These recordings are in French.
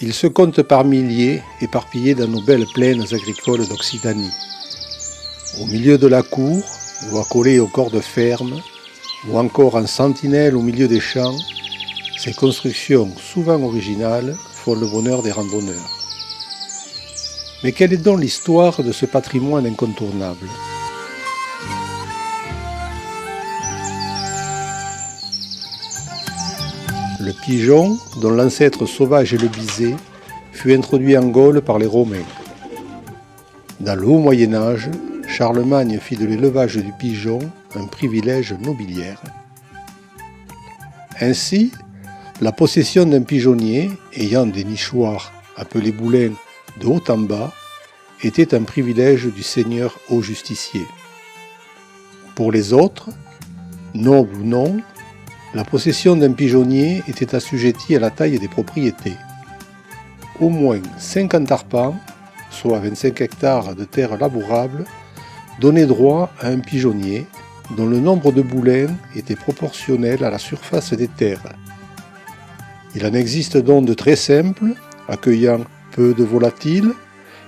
Ils se comptent par milliers, éparpillés dans nos belles plaines agricoles d'Occitanie. Au milieu de la cour, ou accolés aux corps de ferme, ou encore en sentinelle au milieu des champs, ces constructions souvent originales font le bonheur des randonneurs. Mais quelle est donc l'histoire de ce patrimoine incontournable ? Le pigeon, dont l'ancêtre sauvage est le biset, fut introduit en Gaule par les Romains. Dans le haut Moyen-Âge, Charlemagne fit de l'élevage du pigeon un privilège nobiliaire. Ainsi, la possession d'un pigeonnier, ayant des nichoirs appelés boulins de haut en bas, était un privilège du seigneur haut justicier. Pour les autres, nobles ou non, la possession d'un pigeonnier était assujettie à la taille des propriétés. Au moins 50 arpents, soit 25 hectares de terre labourable, donnaient droit à un pigeonnier dont le nombre de boulins était proportionnel à la surface des terres. Il en existe donc de très simples, accueillant peu de volatiles,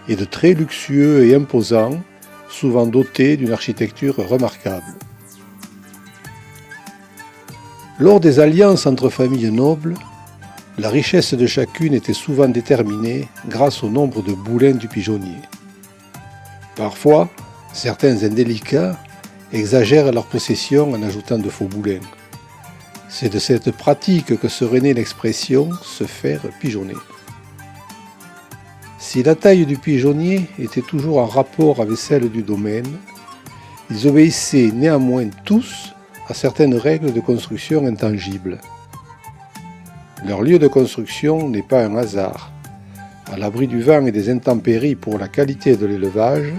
et de très luxueux et imposants, souvent dotés d'une architecture remarquable. Lors des alliances entre familles nobles, la richesse de chacune était souvent déterminée grâce au nombre de boulins du pigeonnier. Parfois, certains indélicats exagèrent leur possession en ajoutant de faux boulins. C'est de cette pratique que serait née l'expression « se faire pigeonner ». Si la taille du pigeonnier était toujours en rapport avec celle du domaine, ils obéissaient néanmoins tous à certaines règles de construction intangibles. Leur lieu de construction n'est pas un hasard, à l'abri du vent et des intempéries pour la qualité de l'élevage,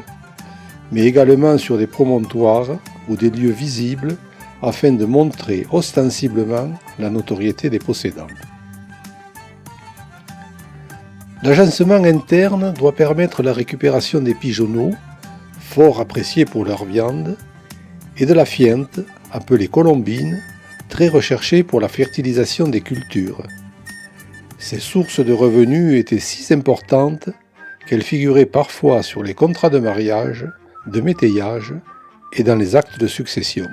mais également sur des promontoires ou des lieux visibles afin de montrer ostensiblement la notoriété des possédants. L'agencement interne doit permettre la récupération des pigeonneaux, fort appréciés pour leur viande, et de la fiente, appelée colombine, très recherchée pour la fertilisation des cultures. Ces sources de revenus étaient si importantes qu'elles figuraient parfois sur les contrats de mariage, de métayage et dans les actes de succession.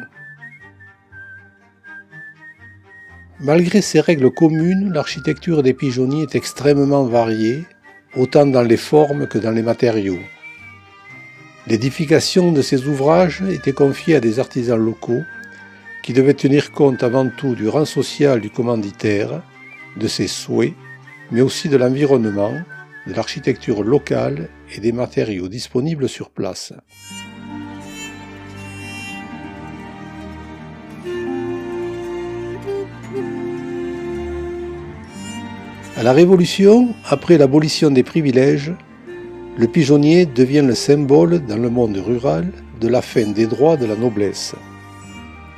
Malgré ces règles communes, l'architecture des pigeonniers est extrêmement variée, autant dans les formes que dans les matériaux. L'édification de ces ouvrages était confiée à des artisans locaux qui devaient tenir compte avant tout du rang social du commanditaire, de ses souhaits, mais aussi de l'environnement, de l'architecture locale et des matériaux disponibles sur place. À la Révolution, après l'abolition des privilèges, le pigeonnier devient le symbole dans le monde rural de la fin des droits de la noblesse.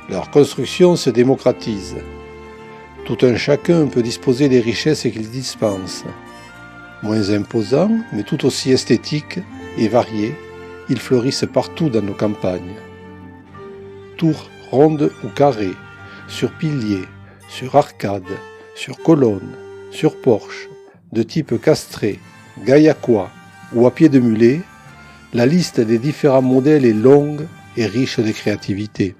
Leur construction se démocratise. Tout un chacun peut disposer des richesses qu'il dispense. Moins imposants, mais tout aussi esthétiques et variés, ils fleurissent partout dans nos campagnes. Tours rondes ou carrées, sur piliers, sur arcades, sur colonnes, sur porche, de type castré, gaillacois ou à pied de mulet, la liste des différents modèles est longue et riche de créativité.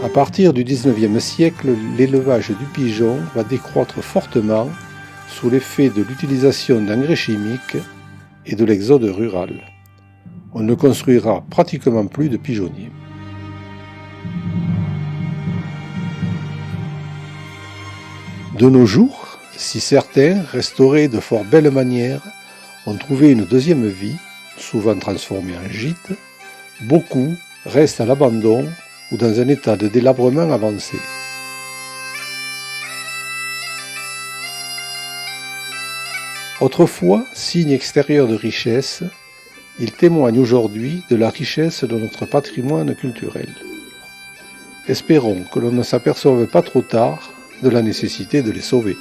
À partir du XIXe siècle, l'élevage du pigeon va décroître fortement sous l'effet de l'utilisation d'engrais chimiques et de l'exode rural. On ne construira pratiquement plus de pigeonniers. De nos jours, si certains, restaurés de fort belle manière, ont trouvé une deuxième vie, souvent transformée en gîte, beaucoup restent à l'abandon ou dans un état de délabrement avancé. Autrefois, signe extérieur de richesse, il témoigne aujourd'hui de la richesse de notre patrimoine culturel. Espérons que l'on ne s'aperçoive pas trop tard de la nécessité de les sauver.